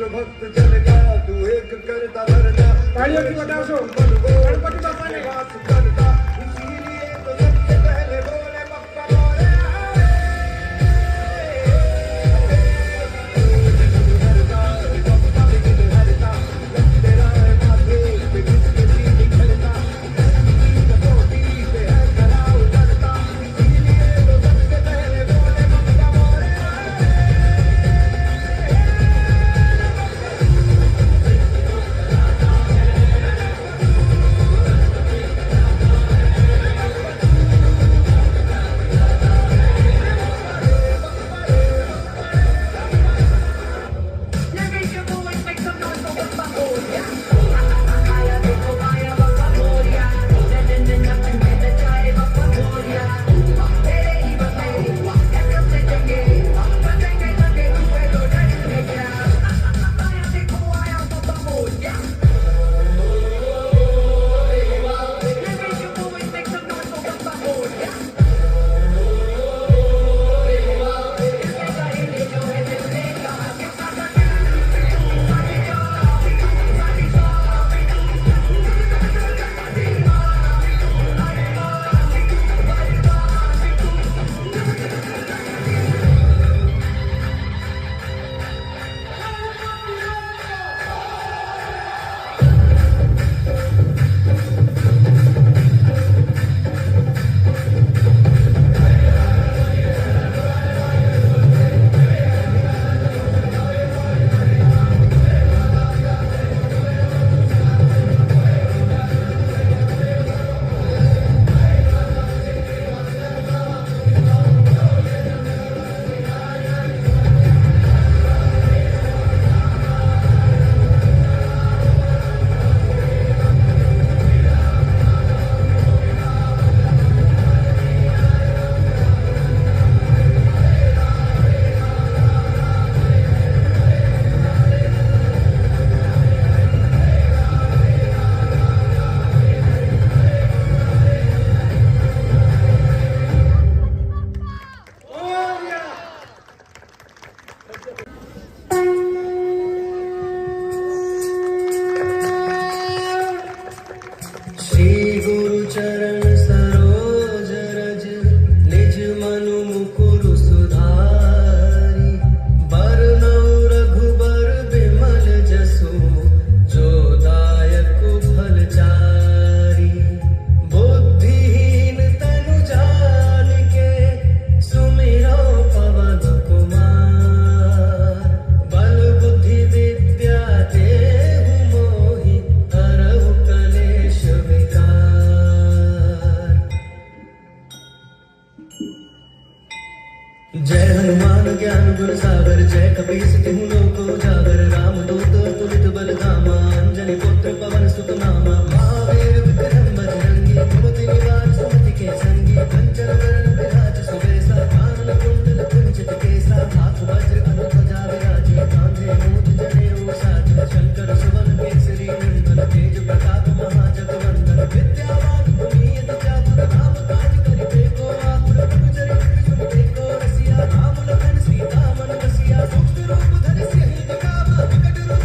भक्त जन का तू एक करता धरना तालियों की बजाओ सो गणपति बापा ने वास करता इसीलिए तो सबसे पहले बोले बप्पा मोरे जय हनुमान ज्ञान गुण सागर जय कपीस तिहु लोक उजागर राम दूत अतुलित बल धामा अंजनी पुत्र पवन सुत नामा महावीर विक्रम बजरंगी कुमति निवार सुमति के संगी कंचन वरण विराज सुबेसा कानन कुंडल कुंचित केसा हाथ वज्र अनुध्वजा विराजी कांधे मूंज जनेऊ साज शंकर सुवन केसरी नंदन तेज प्रताप महाजगवंदन विद्यावान गुणीयति चातुर राम काज करिबे को आतुर प्रभु चरित्र सुनिबे को रसिया राम लखन सीता मन बसिया सूक्ष्म रूप धरि सिंह दिखावा विकट रूप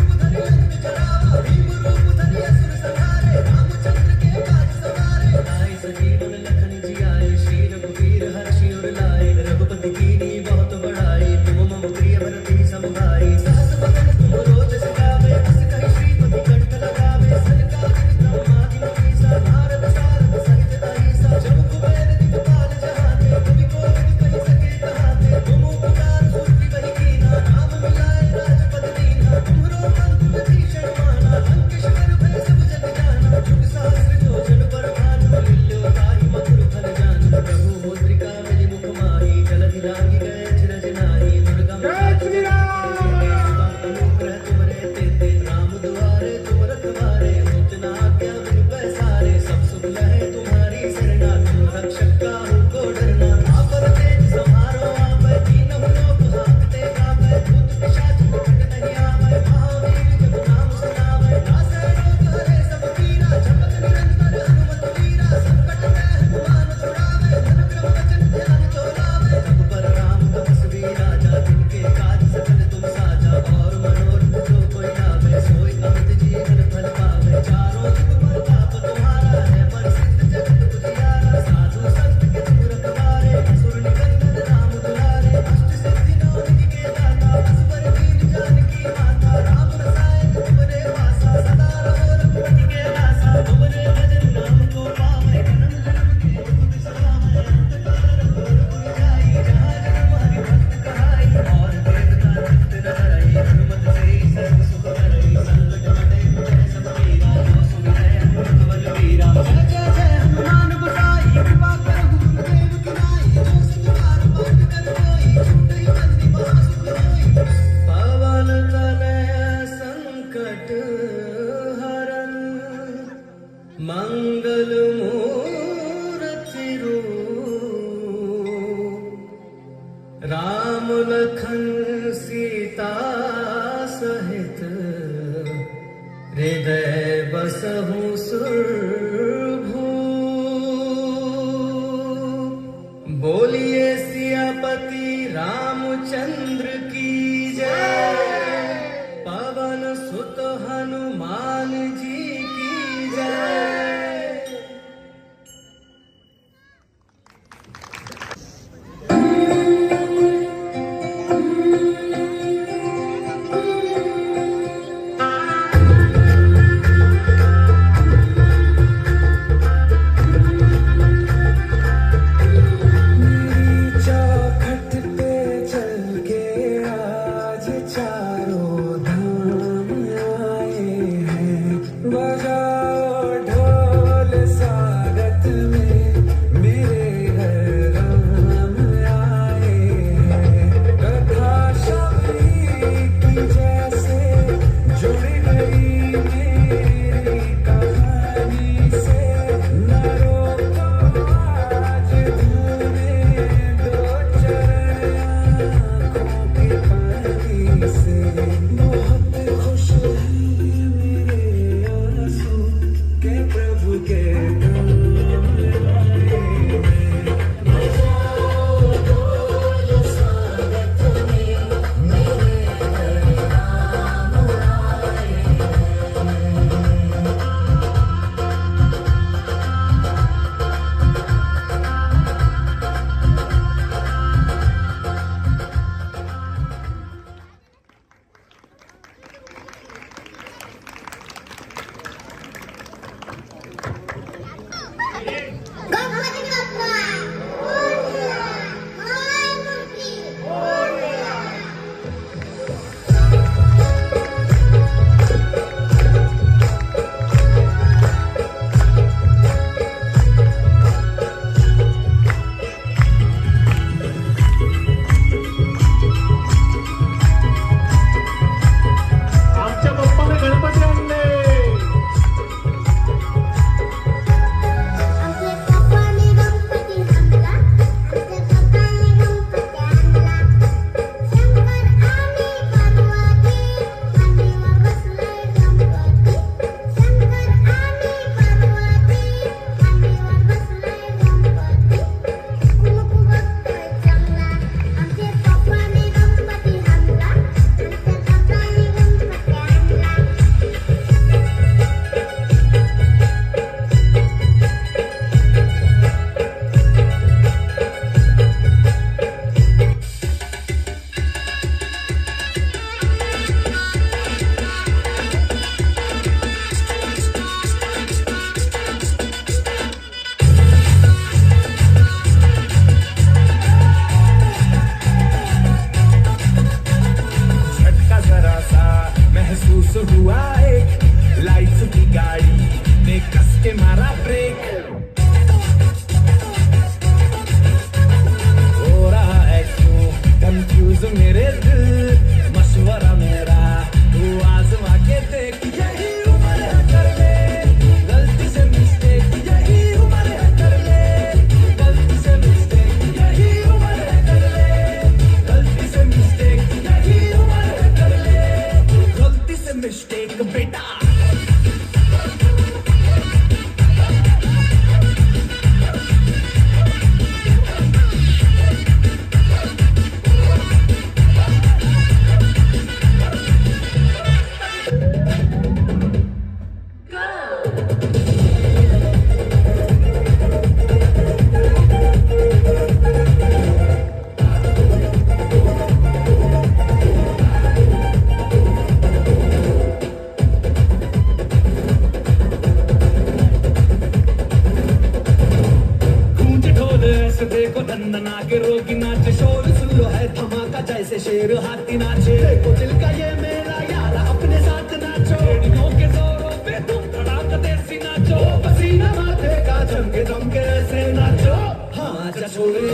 से देखो दंदना के रोगी नाचे, शोर सुन लो है धमाका जैसे शेर हाथी नाचे। देखो दिल का ये मेरा यार अपने साथ नाचो, रेडियो के जोरों पे तुम धड़ाका देसी नाचो, पसीना माथे का जमके जमके ऐसे नाचो। हाँ जा छोरे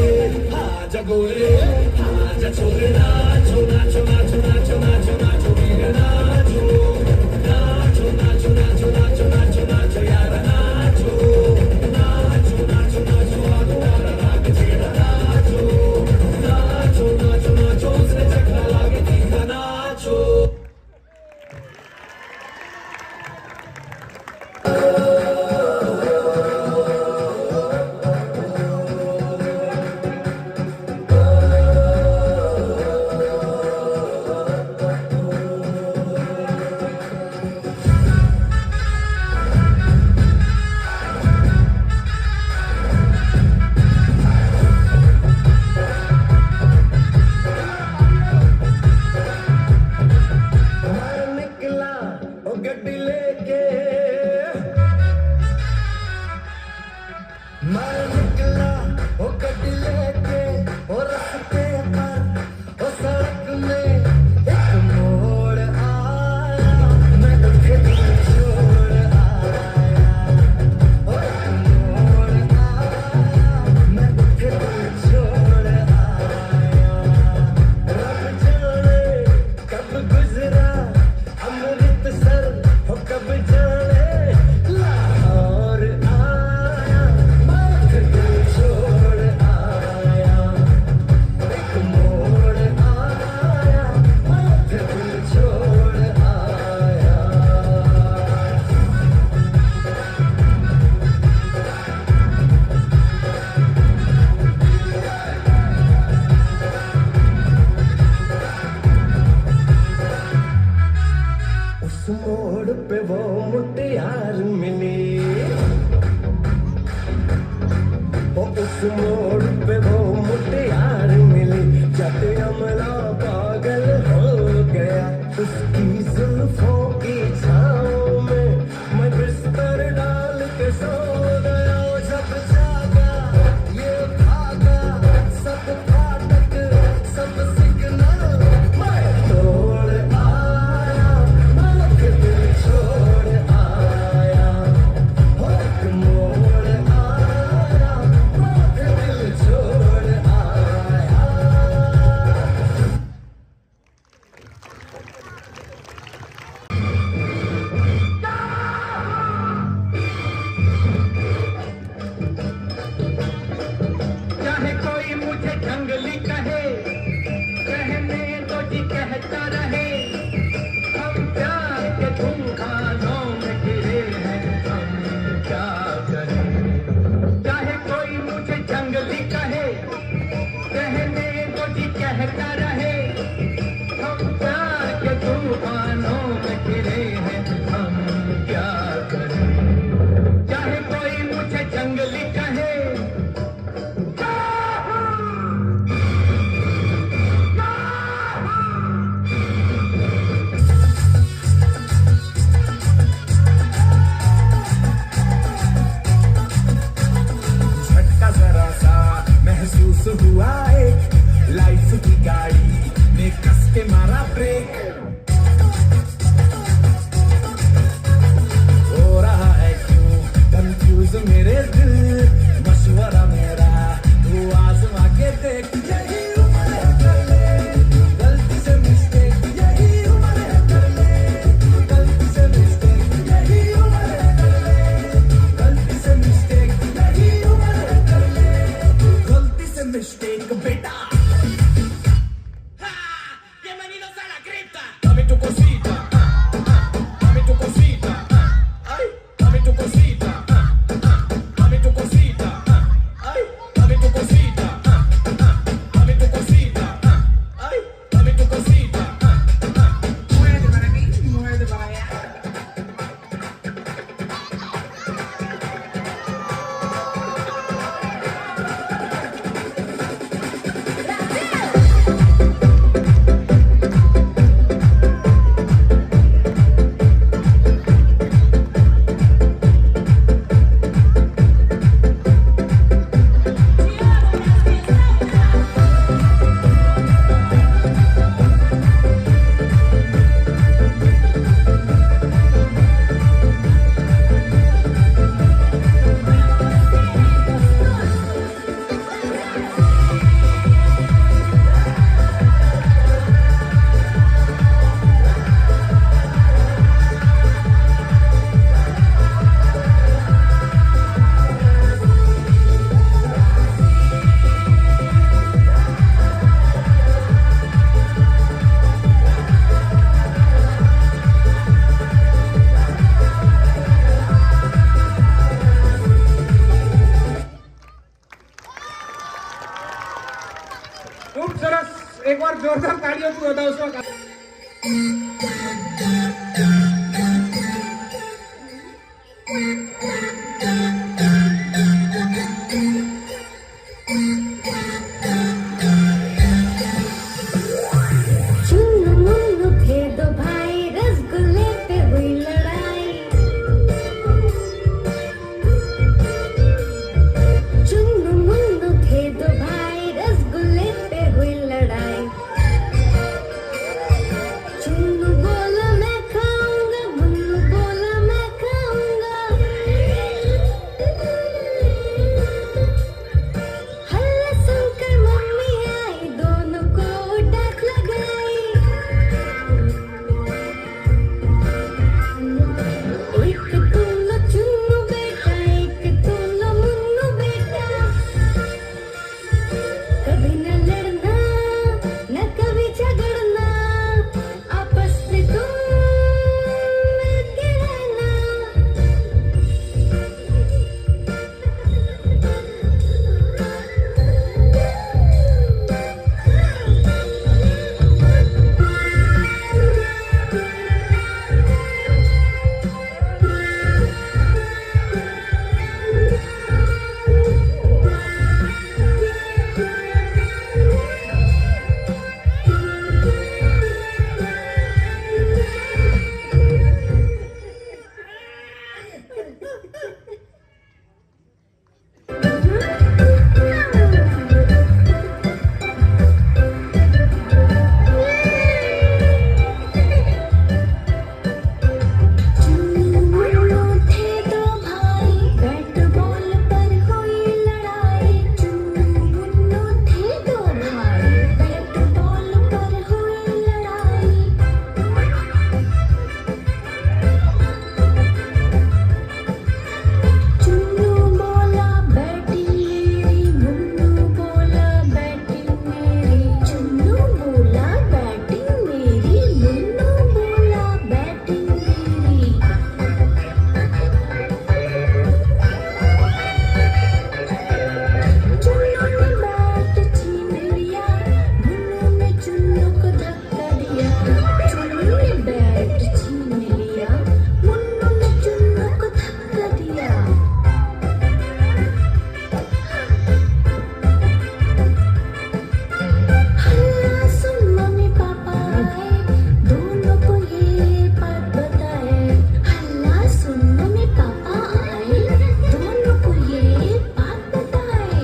हाँ जा गोरे हाँ जा छोरे, नाचो नाचो नाचो नाचो नाचो नाचो वीर नाचो, नाचो नाचो नाचो नाचो नाचो नाचो यार नाचो, नाचो नाचो नाचो आगो वाला राग छेड़ा नाचो, नाचो नाचो नाचो उसने चखना लागे तीखा नाचो। Dame tu cosita, खूप सरस. एक बार जोरदार तालियों की बजाओ उसका. चुन्नू मुन्नू थे दो भाई, रसगुल्ले पे हुई लड़ाई. चुन्नू मुन्नू थे दो भाई, रसगुल्ले पे हुई लड़ाई. चुन्नू बोला मैं खाऊंगा, मुन्नू बोला मैं खाऊंगा. हल्ला सुनकर मम्मी आई, दोनों को डांट लगाई. एक तुम लो चुन्नू बेटा, एक तुम लो मुन्नू बेटा. कभी न लड़ना, न कभी झगड़ना, आपस में तुम मिलके रहना. चुन्नू मुन्नू थे दो भाई, बैट बॉल पर हुई लड़ाई. चुन्नू मुन्नू थे दो भाई, बैट बॉल पर हुई लड़ाई. चुन्नू बोला बैटिंग मेरी, मुन्नू बोला बैटिंग मेरी. चुन्नू बोला बैटिंग मेरी, मुन्नू बोला बैटिंग मेरी. चुन्नू ने बैट छीन लिया, मुन्नू ने चुन्नू को धक्का दिया. चुन्नू ने बैट छीन लिया, मुन्नू ने चुन्नू को धक्का दिया. हल्ला सुन मम्मी पापा आए, दोनों को ये बात बताए. हल्ला सुन मम्मी पापा आए, दोनों को ये बात बताए.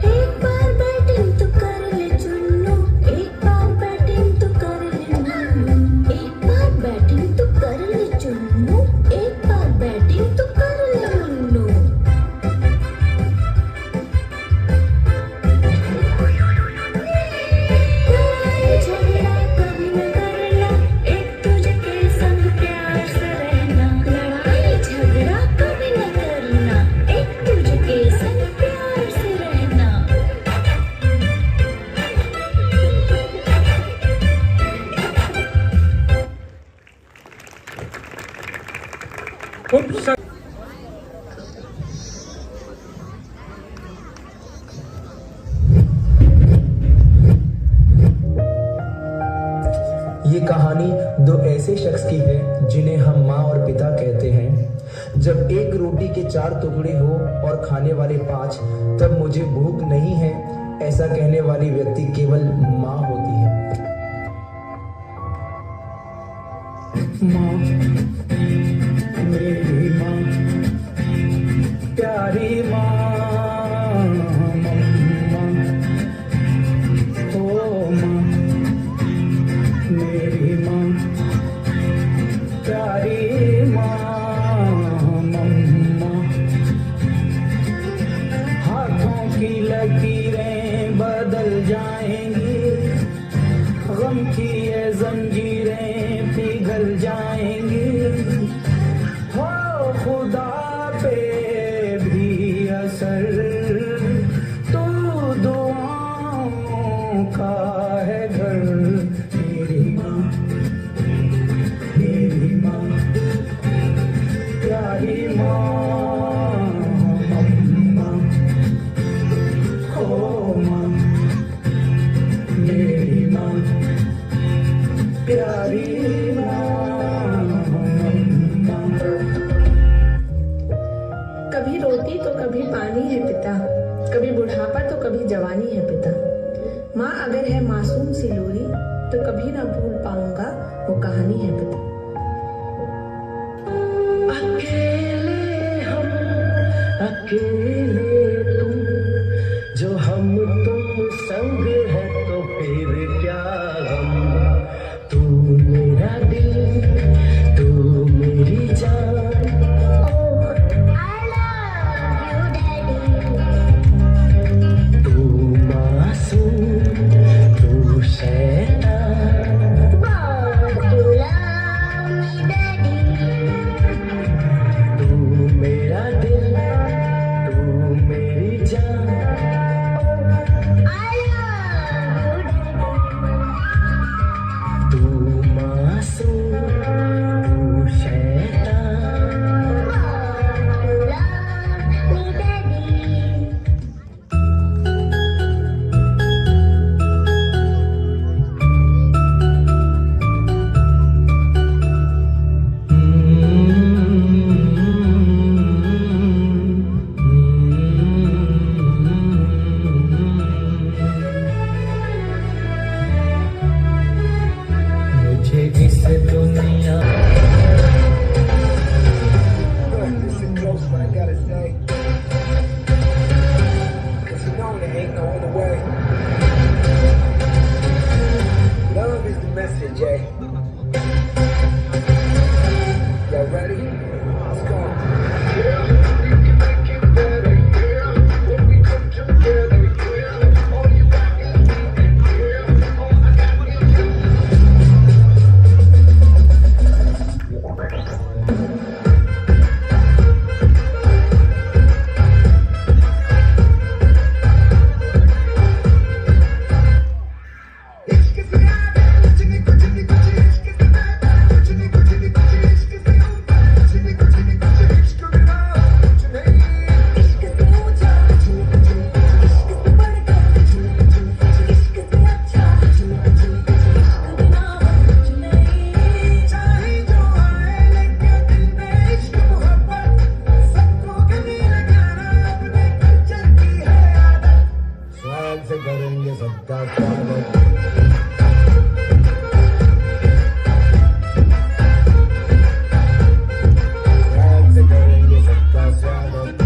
एक बार बैटिंग तो कर ले चुन्नू, एक बार बैटिंग तो कर ले मुन्नू. एक बार बैटिंग तो कर ले चुन्नू, एक बार बैटिंग तो कर ले मुन्नू. लड़ाई झगड़ा कभी न करना, एक दूजे के संग प्यार से रहना. लड़ाई झगड़ा कभी न करना, एक दूजे के संग प्यार से रहना. खूप सरस. ये कहानी दो ऐसे शख्स की है जिन्हें हम माँ और पिता कहते हैं. जब एक रोटी के 4 टुकड़े हो और खाने वाले 5, तब मुझे भूख नहीं है, ऐसा कहने वाली व्यक्ति केवल माँ होती है. माँ, मेरी माँ, प्यारी माँ, मम्मा, ओ माँ, मेरी माँ, प्यारी माँ, मम्मा. हाथों की लकीरें बदल जाएंगी, गम की ये जंजीरें पिघल जाएंगी. अगर है मासूम सी लोरी तो कभी ना भूल पाऊंगा वो कहानी है पिता। अकेले हम अकेले तुम, जो हम तुम संग है तो फिर क्या हम। तू मेरा दिल, तू मेरी जान। I love you, Daddy. तू मासूम, तू शैतान। But you love me, Daddy. तू मेरा दिल, तू मेरी जान। I love you, Daddy. तू मासूम, तू शैतान। But you love me, Daddy. मुझे इस दुनिया Listen close, what I gotta say. 'Cause you know there ain't no other way. Love is the message, eh? Y'all ready? Let's go. इश्क से आगे कुछ नहीं कुछ नहीं कुछ इश्क से आगे कुछ नहीं कुछ नहीं कुछ इश्क से ऊपर कुछ नहीं कुछ नहीं कुछ इश्क बिना कुछ नहीं। इश्क से ऊंचा कुछ नहीं कुछ नहीं कुछ इश्क से बढ़कर कुछ नहीं कुछ नहीं कुछ इश्क से अच्छा कुछ नहीं कुछ नहीं कुछ इश्क बिना कुछ नहीं। चाहे जो आए लेके दिल में इश्क मोहब्बत, सबको गले लगाना अपने कल्चर की है आदत। स्वैग से करेंगे सबका स्वागत। स्वैग से करेंगे सबका स्वागत।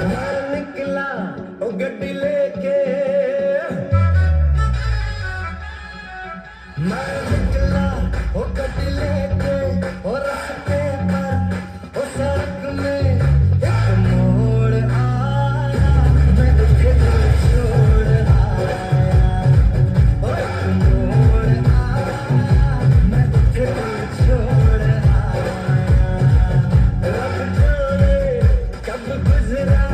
मैं निकला ओ गड्डी लेके, मैं निकला ओ गड्डी लेके, और रास्ते पर ओ सड़क में एक मोड़ आया, मैं अकेले छोड़ आया। और एक मोड़ आया, मैं अकेले छोड़ आया। रब जाने कब गुजरा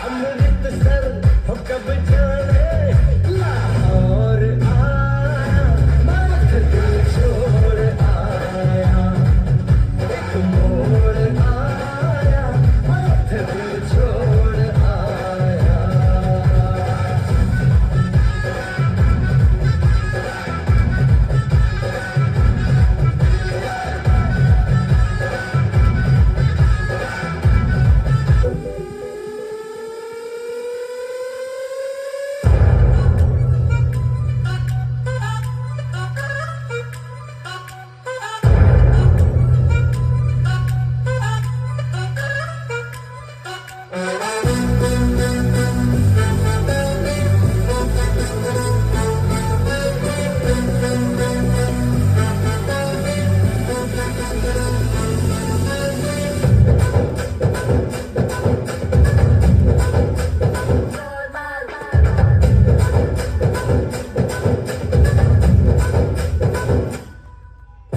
अमृतसर, हो कब जाने लाहौर आया, मैं दिल छोड़ आया। एक मोड़ आया, मैं दिल छोड़ आया।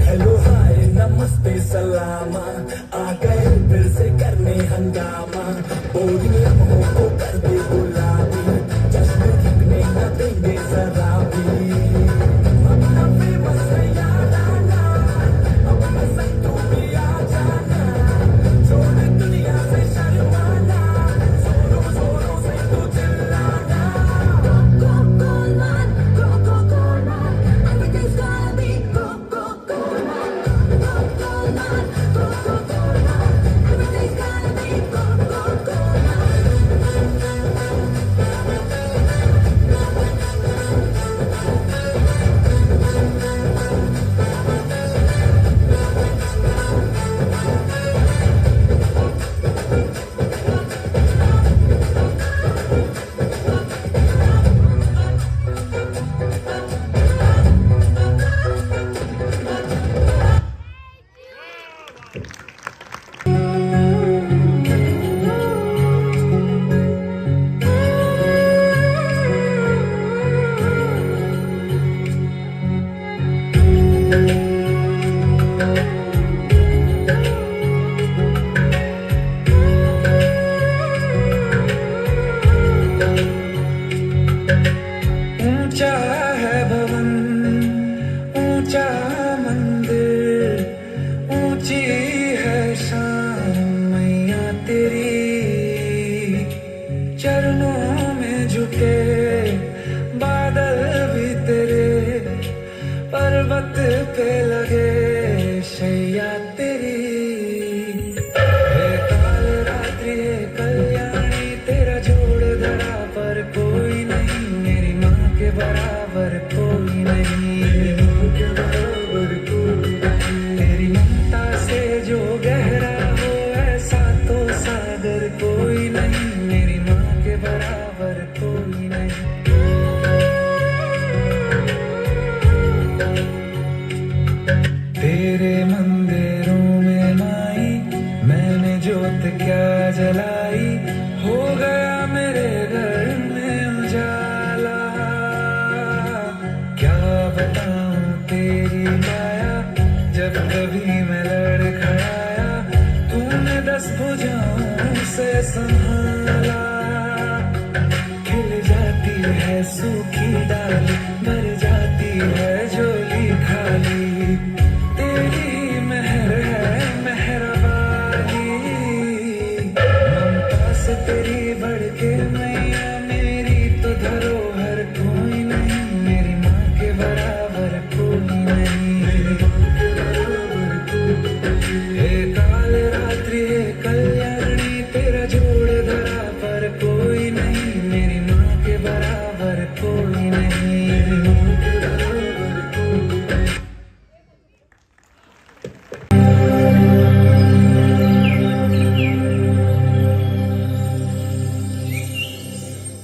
हेलो हाय नमस्ते सलामा, आ गए फिर से करने हंगामा। बोरिंग लम्हों को कर दे गुलामी, जश्न रुकने न देंगे जरा। ऊंचा है भवन, ऊंचा मंदिर, ऊंची है शान मैया तेरी। चरणों में झुके बादल भी तेरे, पर्वत पे लगे शैया तेरी। हे काल रात्रि हे कल्याणी, तेरा जोड़ धरा पर कोई नहीं, मेरी माँ के बराबर कोई नहीं। तेरी ममता से जो गहरा हो ऐसा तो सागर कोई नहीं, मेरी माँ के बराबर कोई नहीं। तेरे मंदिरों में माई मैंने जोत क्या जलाई, हो गया मेरे घर में उजाला। क्या बताऊं तेरी माया, जब कभी मैं लड़खड़ाया तूने 10 भुजाओं से संभाला। खिल जाती है सूखी डाली, भर जाती है झोली खाली, तेरी मेहर है मेहरबानी। ममता से तेरी बढ़ के मैया, मेरी तो धरोहर कोई नहीं, मेरी माँ के बराबर कोई नहीं। हे काल रात्रि हे कल्याणी, तेरा जोड़ धरा पर कोई नहीं, मेरी माँ के बराबर कोई नहीं।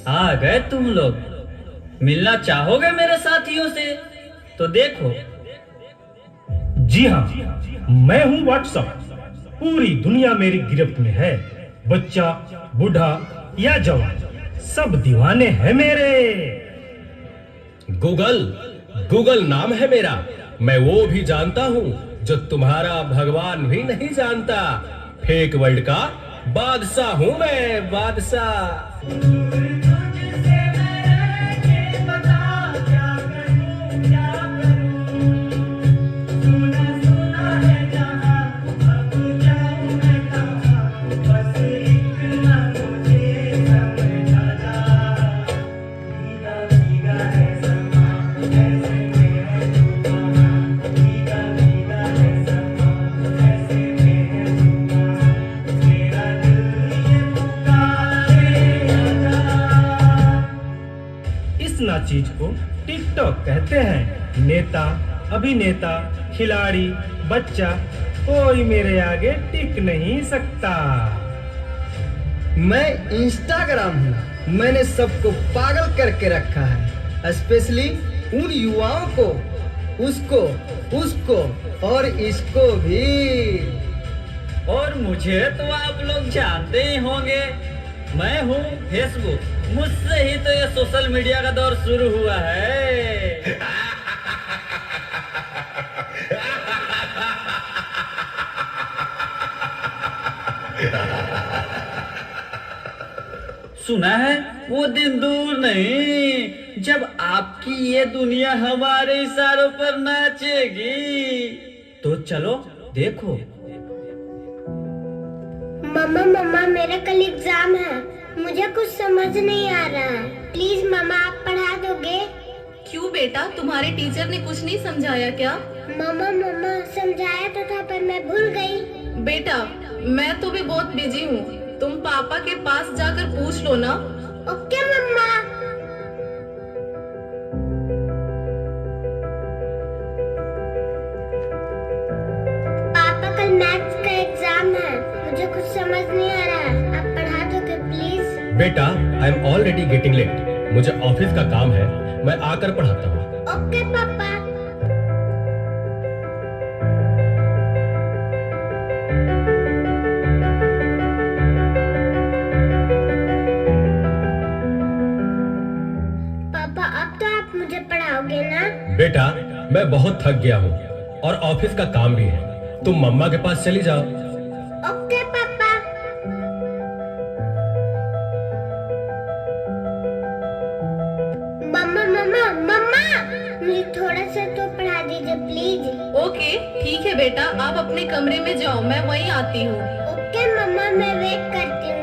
आ गए तुम लोग, मिलना चाहोगे मेरे साथियों से? तो देखो। जी हाँ, मैं हूँ व्हाट्सएप। पूरी दुनिया मेरी गिरफ्त में है। बच्चा, बूढ़ा या जवान, सब दीवाने हैं मेरे। गूगल नाम है मेरा। मैं वो भी जानता हूँ जो तुम्हारा भगवान भी नहीं जानता। फेक वर्ल्ड का बादशाह हूँ मैं, बादशाह। चीज को टिकटॉक कहते हैं। नेता, अभिनेता, खिलाड़ी, बच्चा, कोई मेरे आगे टिक नहीं सकता। मैं इंस्टाग्राम हूँ। मैंने सबको पागल करके रखा है, स्पेशली उन युवाओं को, उसको और इसको भी। और मुझे तो आप लोग जानते ही होंगे, मैं हूँ फेसबुक। मुझसे ही तो ये सोशल मीडिया का दौर शुरू हुआ है। सुना है वो दिन दूर नहीं जब आपकी ये दुनिया हमारे इशारों पर नाचेगी। तो चलो देखो। मम्मा मेरा कल एग्जाम है, मुझे कुछ समझ नहीं आ रहा है। प्लीज मम्मा आप पढ़ा दोगे? क्यों बेटा, तुम्हारे टीचर ने कुछ नहीं समझाया क्या? मम्मा समझाया तो था पर मैं भूल गई। बेटा मैं तो भी बहुत बिजी हूँ, तुम पापा के पास जाकर पूछ लो ना। ओके मम्मा। पापा कल मैथ्स का एग्जाम है, मुझे कुछ समझ नहीं आ रहा है, आप पढ़ा दोगे प्लीज? बेटा I am already getting late, मुझे ऑफिस का काम है, मैं आकर पढ़ाता हूँ। ओके पापा। बेटा मैं बहुत थक गया हूँ और ऑफिस का काम भी है, तुम मम्मा के पास चली जाओ। ओके पापा। मम्मा मम्मा मम्मा, मुझे थोड़ा सा तो पढ़ा दीजिए प्लीज। ओके ठीक है बेटा, आप अपने कमरे में जाओ, मैं वहीं आती हूँ। ओके मम्मा, मैं वेट करती हूँ।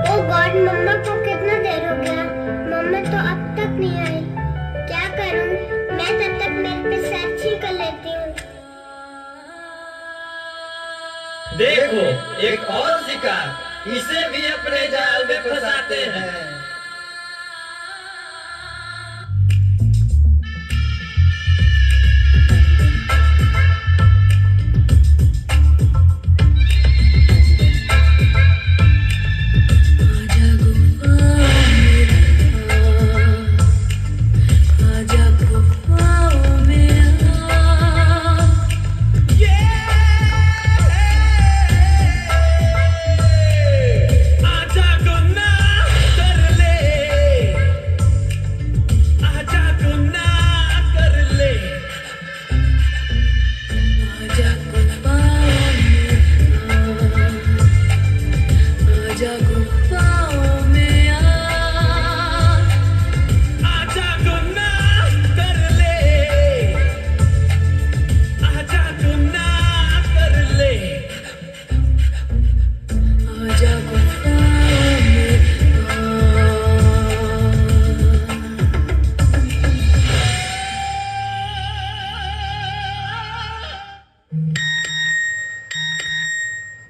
ओ गॉड, मम्मा को कितना देर हो गया, मम्मा तो अब तक नहीं आई। क्या करूँ मैं, तब तक मेरे पे सर्च ही कर लेती हूँ। देखो एक और शिकार, इसे भी अपने जाल में फंसाते हैं।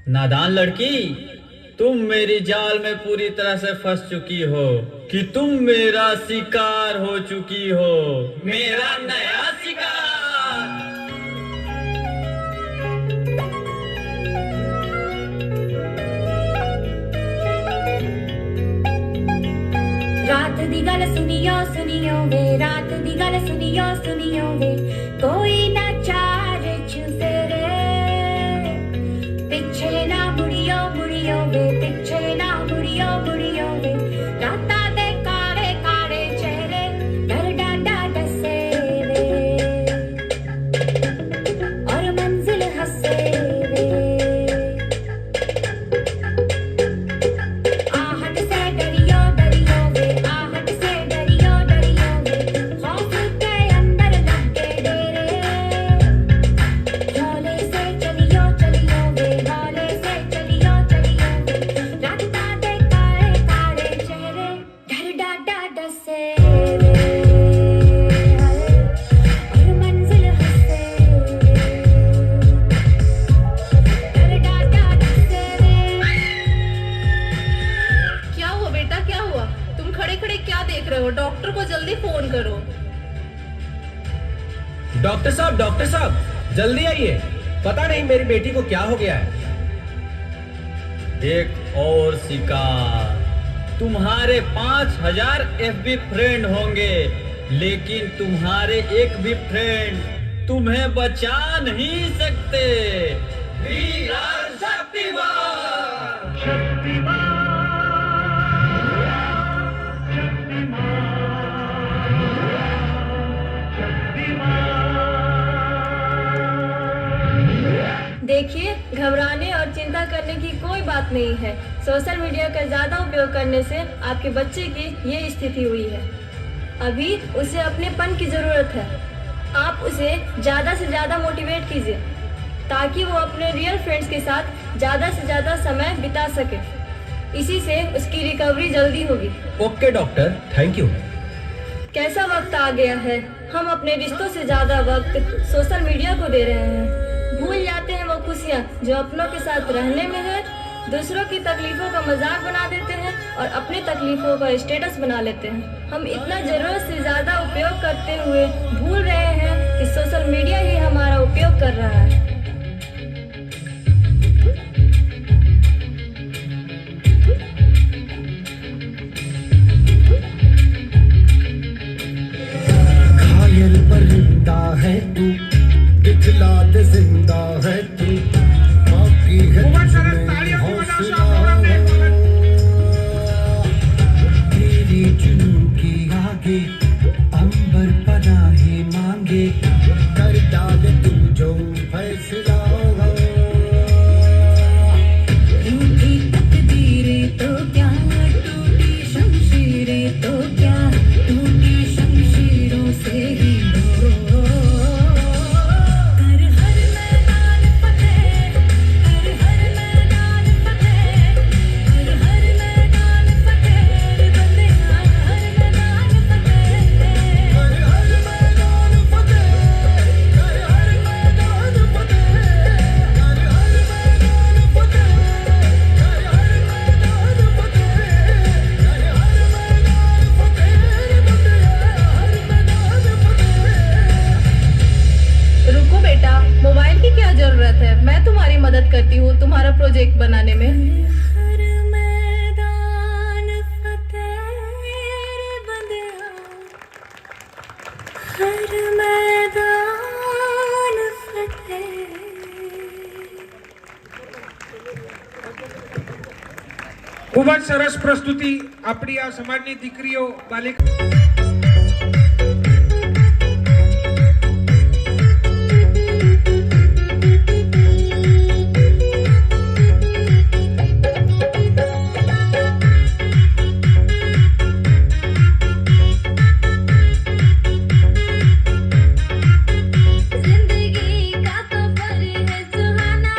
नादान लड़की, तुम मेरी जाल में पूरी तरह से फंस चुकी हो कि तुम मेरा शिकार हो चुकी हो, मेरा नया शिकार। रात दी गल सुनियो सुनियो वे, रात दी गल सुनियो सुनियो वे, कोई ना चार चूसे रे, पिछे ना मुड़ियो मुड़ियो वे, पिछे ना मुड़ियो मुड़ियो वे, राता दे काले काले चेहरे डर डाडा डसे वे, और मंजिल हंसे वे, आहट से डरियो डरियो वे, आहट से डरियो डरियो वे, खौफ के अंदर लगे डेरे, झोले से चलियो चलियो वे, झोले से चलियो चलियो वे, राता दे काले काले चेहरे डर डाडा डसे वे, और मंजिल हंसे वे, डर डाडा डसे वे। क्या हुआ बेटा, क्या हुआ? तुम खड़े खड़े क्या देख रहे हो? डॉक्टर को जल्दी फोन करो। डॉक्टर साहब जल्दी आइए, पता नहीं मेरी बेटी को क्या हो गया है। एक और शिकार। तुम्हारे 5000 FB फ्रेंड होंगे, लेकिन तुम्हारे एक भी फ्रेंड तुम्हें बचा नहीं सकते। वीरान शक्तिमान। देखिए, घबराने और चिंता करने की कोई बात नहीं है। सोशल मीडिया का ज़्यादा उपयोग करने से आपके बच्चे की ये स्थिति हुई है। अभी उसे अपनेपन की ज़रूरत है। आप उसे ज़्यादा से ज़्यादा मोटिवेट कीजिए ताकि वो अपने रियल फ्रेंड्स के साथ ज़्यादा से ज़्यादा समय बिता सके। इसी से उसकी रिकवरी जल्दी होगी। Okay doctor, thank you. कैसा वक्त आ गया है, हम अपने रिश्तों से ज़्यादा वक्त सोशल मीडिया को दे रहे हैं। भूल जाते हैं वो खुशियाँ जो अपनों के साथ रहने में है। दूसरों की तकलीफों का मजाक बना देते हैं और अपनी तकलीफों का स्टेटस बना लेते हैं। हम इतना जरूरत से ज़्यादा उपयोग करते हुए भूल रहे हैं कि सोशल मीडिया ही हमारा उपयोग कर रहा है। घायल परिंदा है केक बनाने में। हर मैदान फतेह बंदिया, हर मैदान फतेह। ખૂબ જ સરસ પ્રસ્તુતિ આપણી આ સમાજની દીકરીઓ બાલિકા जिंदगी का सफर है सुहाना,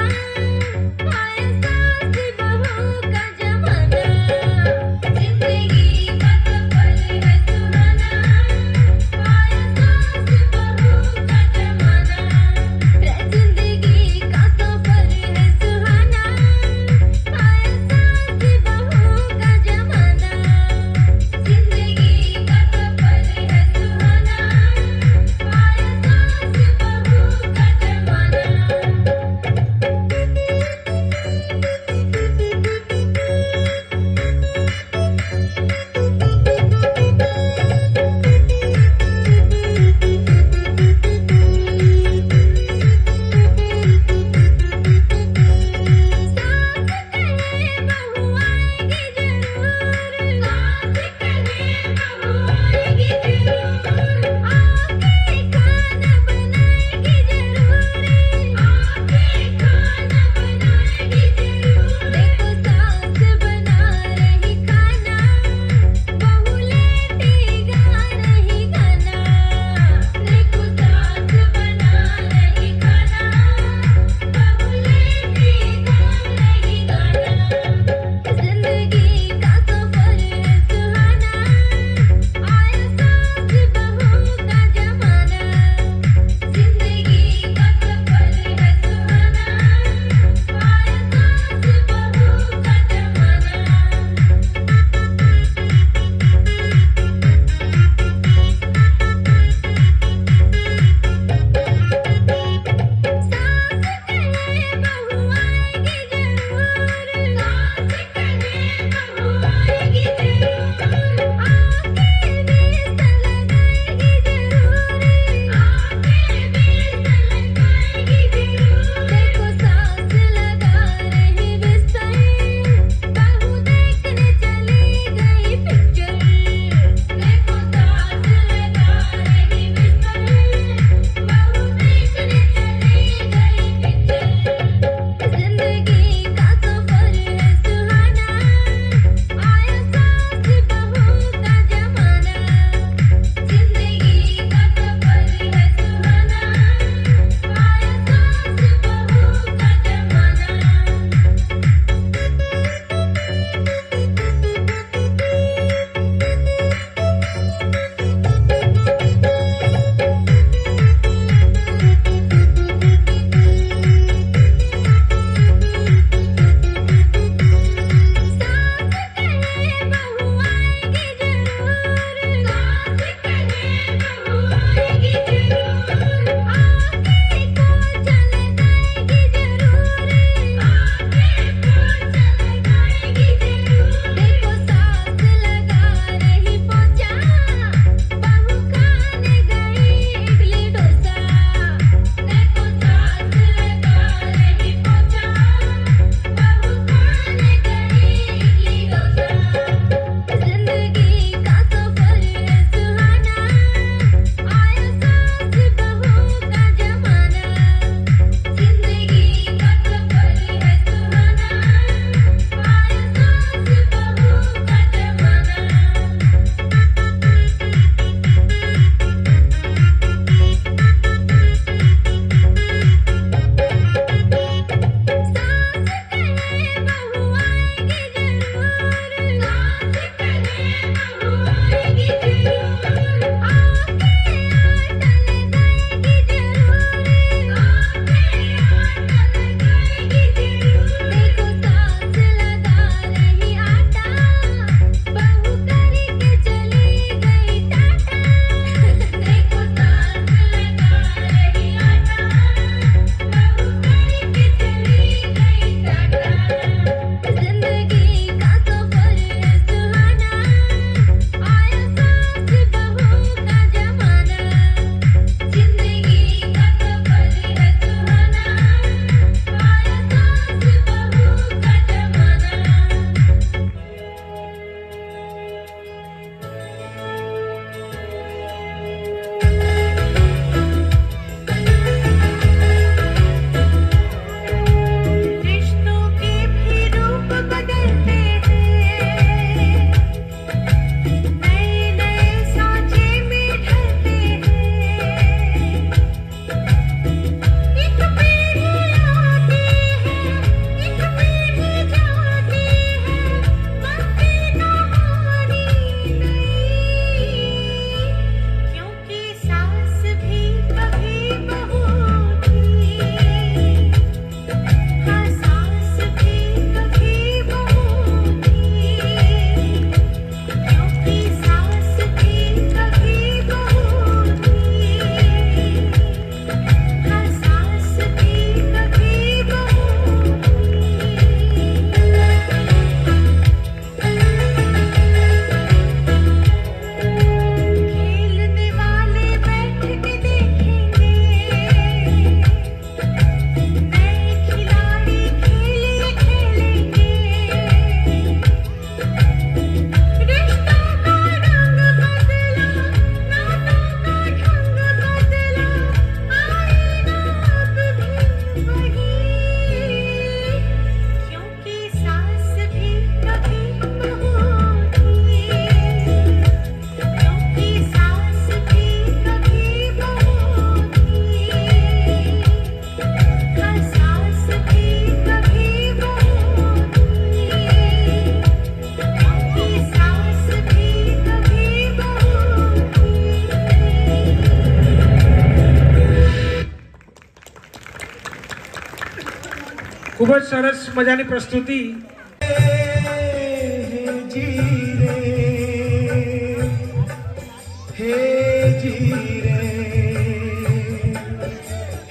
ખૂબ જ સરસ મજાની પ્રસ્તુતિ.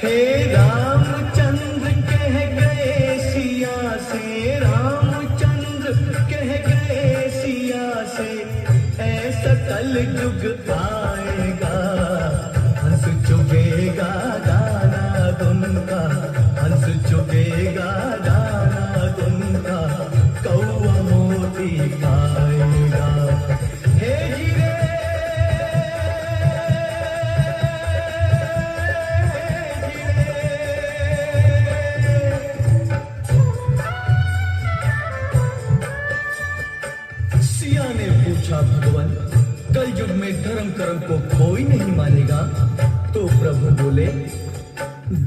हे रामचंद्र कह गए सिया से, रामचंद्र कह गए सिया से, ऐसा कल युग आएगा, हंस चुगेगा दाना दुनका, हंस चुगेगा दाना दुनका, कौआ मोती खाएगा. हे जीरे सिया ने पूछा, भगवान कलयुग में धर्म कर्म को कोई नहीं मानेगा? तो प्रभु बोले,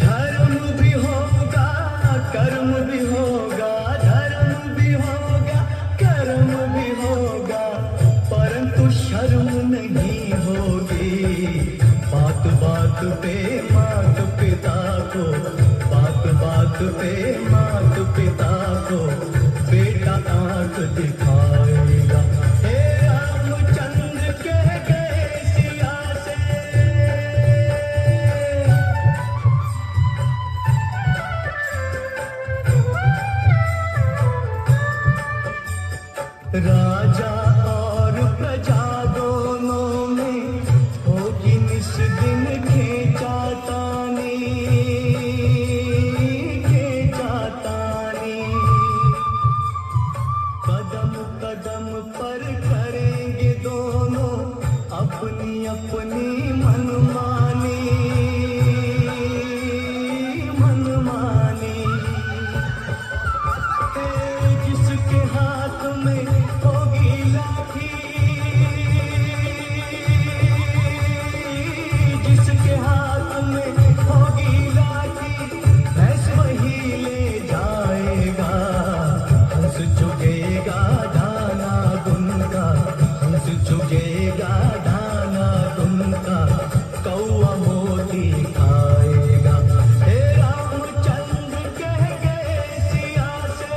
धर्म भी होगा कर्म भी होगा, धर्म भी होगा कर्म भी होगा, परंतु शर्म नहीं होगी. बात बात पे मात पिता को, बात बात पे मात पिता को बेटा आंख दिखाएगा. हे रामचंद्र कह गए सिया से, राजा और प्रजा दोनों में होगी निस दिन खींचातानी, खींचातानी. कदम कदम पर करेंगे दोनों अपनी अपनी मनमानी, मनमानी. जिसके हाथ में होगी लाठी, जिसके हाथ में होगी लाठी, भैंस वही ले जाएगा, हंस चुगेगा दाना दुनका, हंस चुगेगा दाना दुनका, कौआ मोती खाएगा. हे रामचंद्र कह गए सिया से,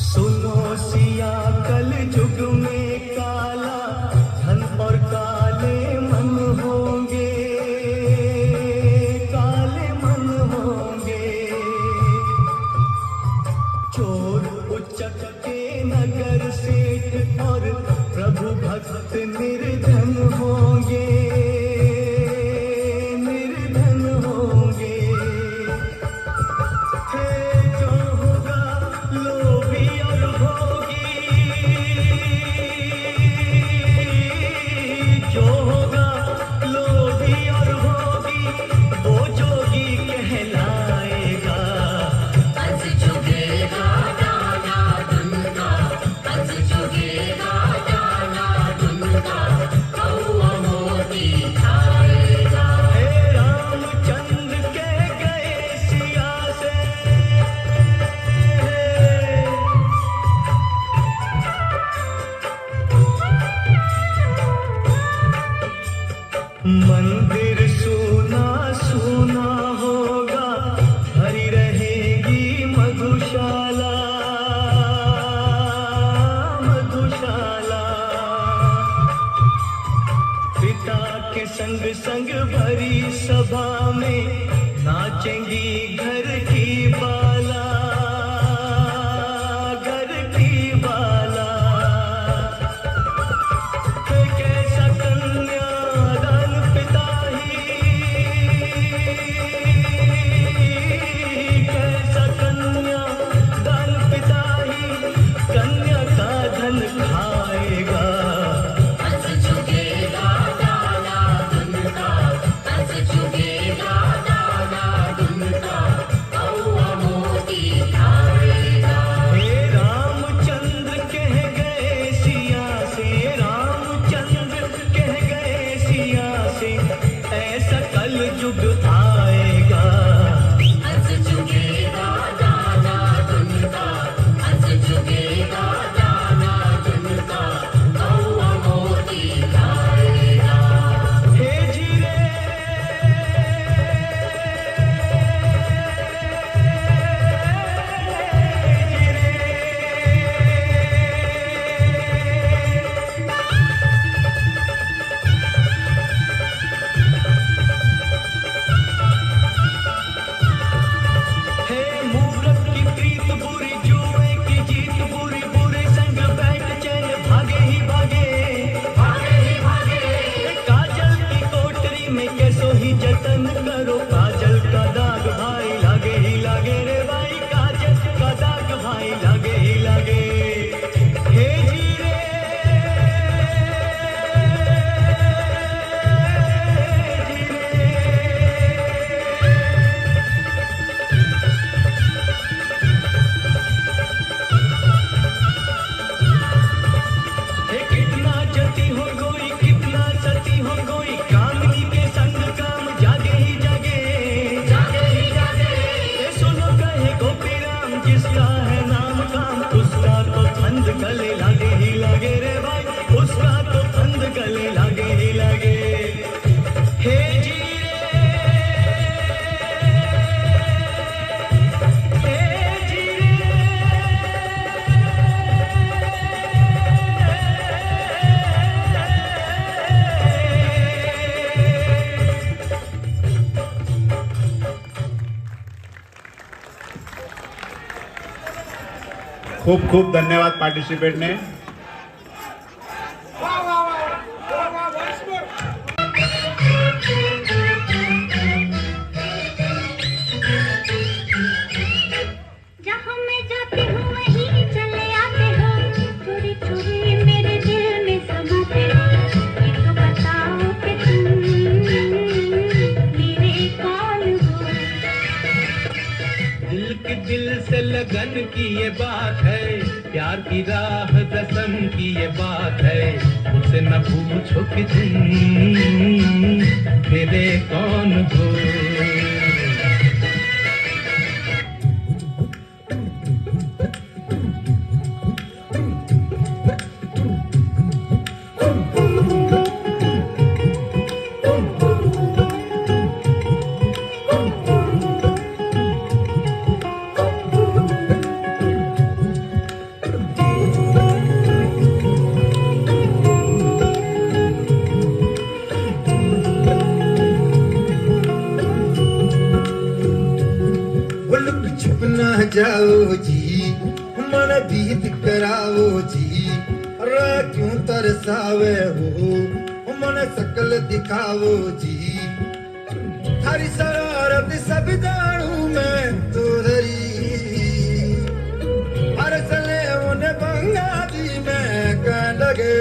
सुनो सिया कल युग में काला धन और काले मन होंगे, काले मन होंगे. चोर उच्चक के नगर सेठ और प्रभु भक्त निर्धन होंगे, निर्धन होंगे. हे जो होगा लोभी और भोगी, जो होगा लोभी और भोगी, वो जोगी कहलाएगा. हंस चुगेगा दाना दुनका, हंस चुगेगा दाना दुनका, कौआ मोती खाएगा. हे रामचंद्र कह गए सिया से, मंदिर सोना सोना होगा, भरी रहेगी मधुशाला, मधुशाला. पिता के संग संग भरी सभा में नाचेंगी घर की बाला, घर की बाला. कैसा कन्यादान पिता ही, कैसा कन्यादान पिता ही, कन्या का धन खाएगा. हंस चुगेगा दाना दुनका, हंस चुगेगा दाना दुनका, कौआ मोती जतन करो काजल का दाग भाई लागे ही लागे रे भाई काजल का दाग भाई लागे ही लागे हे जी रे कितना जती हो गोई कितना सती हो गोई कामनी के संग काम जागे ही जागे सुनो कहे गोपी राम जिसका है नाम काम उसका तो फंद गले लागे ही लागे रे भाई उसका तो फंद गले लागे ही लागे हे जी रे हे जी खूप खूप धन्यवाद पार्टिसिपेटने. जहाँ मैं जाती हूँ वहीं चले आते हो चोरी चोरी मेरे दिल में समाते हो ये तो बताओ कि तुम मेरे कौन हो दिल की दिल से लगन की ये बात है प्यार की राह रसम की ये बात है मुझसे न पूछो कि तुम मेरे कौन हो जाओ जी मन बीत कराओ जी अरे क्यों तरसावे हो मन सकल दिखाओ जी थारी शरारत सब जानू मैं तो धरी हर सले उन्हें बंगा दी मैं कह लगे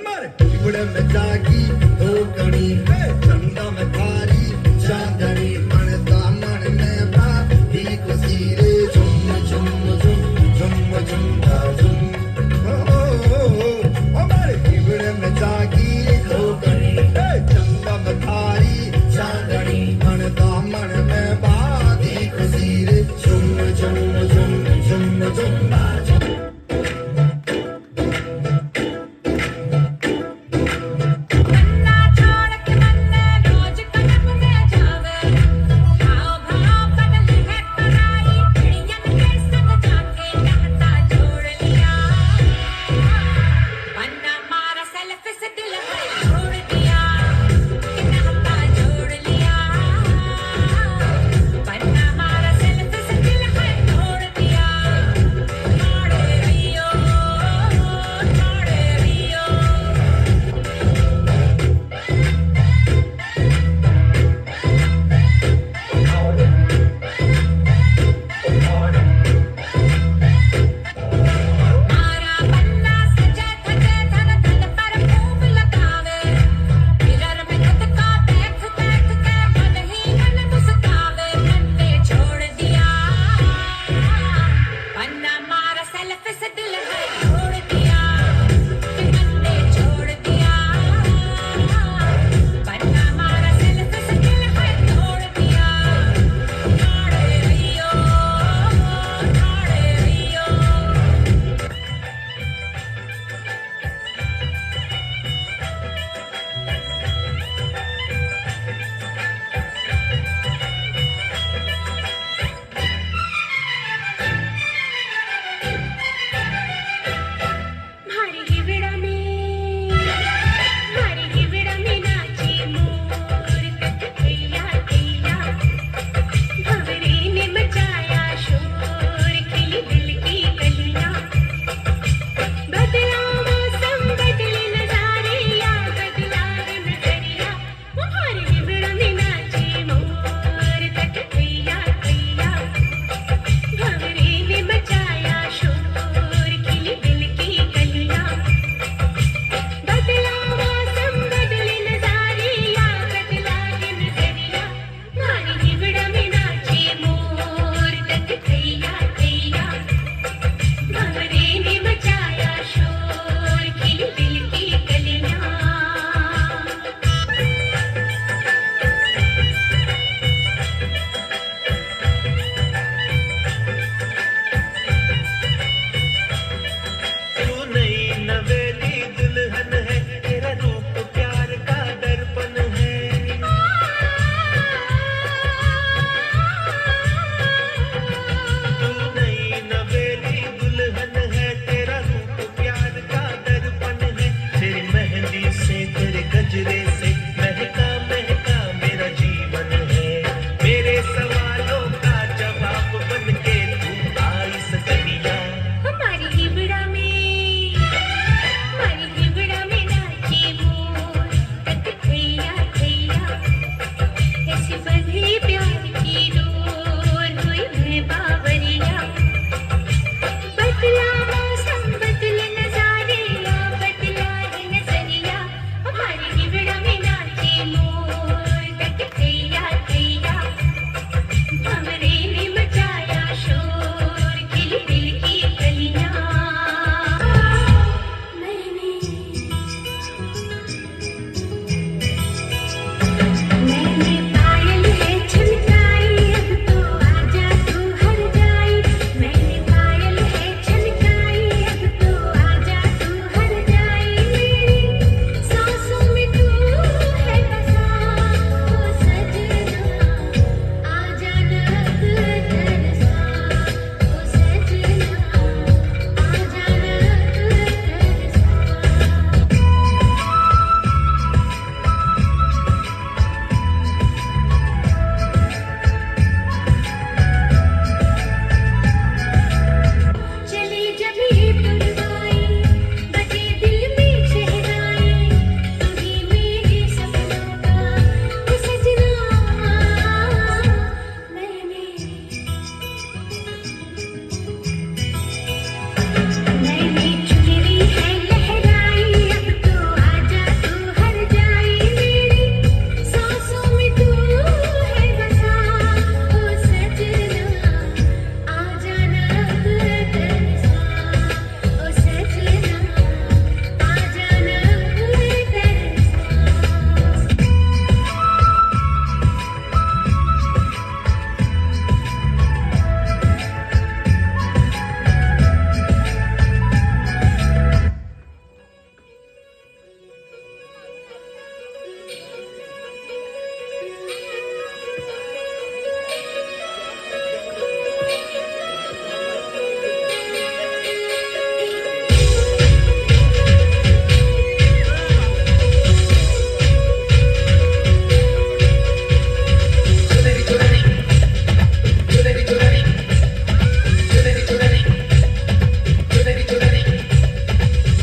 मर बुढ़े में जागी दो कणी में चंदा में थारी चांदनी मन दामन में बात खुशी रे झुम झुम झुम झुम झुम झुम ओ मारे जीवन में जागी दो कणी चंदा में थारी चांदनी मन दामन में बात खुशी रे झुम झुम झुम झुम झुम गजरे से महका महका मेरा जीवन है, मेरे सवालों का जवाब बन के तू आई सजनिया। हमारी हिबड़ा में नाचे मोर, तक थैया थैया, ऐसी बंधी प्यार की डोर, हुई मैं बावरिया। बदला मौसम बदले नजारे, बदला है नजरिया, हमारी हिबड़ा में नाचे मोर, तक थैया थैया, भंवरे ने मचाया शोर, खिली दिल की कलियां। मैंने पायल है छनकाई, अब तो आजा तू हर जाई। मैंने पायल है छनकाई, अब तो आजा तू हर जाई। मेरी सांसों में तू है बसा, ओ सजना आजा न तरसा, ओ सजना आजा न तरसा। चले जब ये पुरवाई, बजे दिल में शहनाई, तू ही मेरे सपनों का ओ सजना। मैंने चुनरी है लहराई, अब तो आजा तू हर जाई। मेरी सांसों में तू है बसा, ओ सजना आजा न तरसा, ओ सजना आजा न तरसा।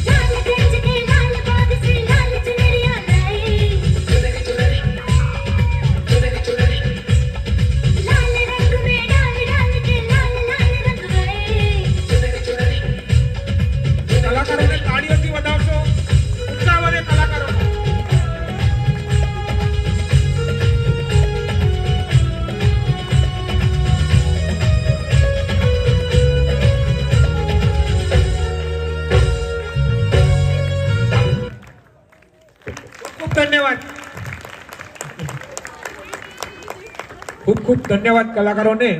लाल गंज के लाल बाग से लाल चुनरिया लाई, लाल रंग में डाल डाल के लाल लाल रंग गए। कलाकारोने ताळीओથી વધાવશો ઉત્સાહવાળે કલાકારો। खूप धन्यवाद, खूप खूप धन्यवाद कलाकारोने।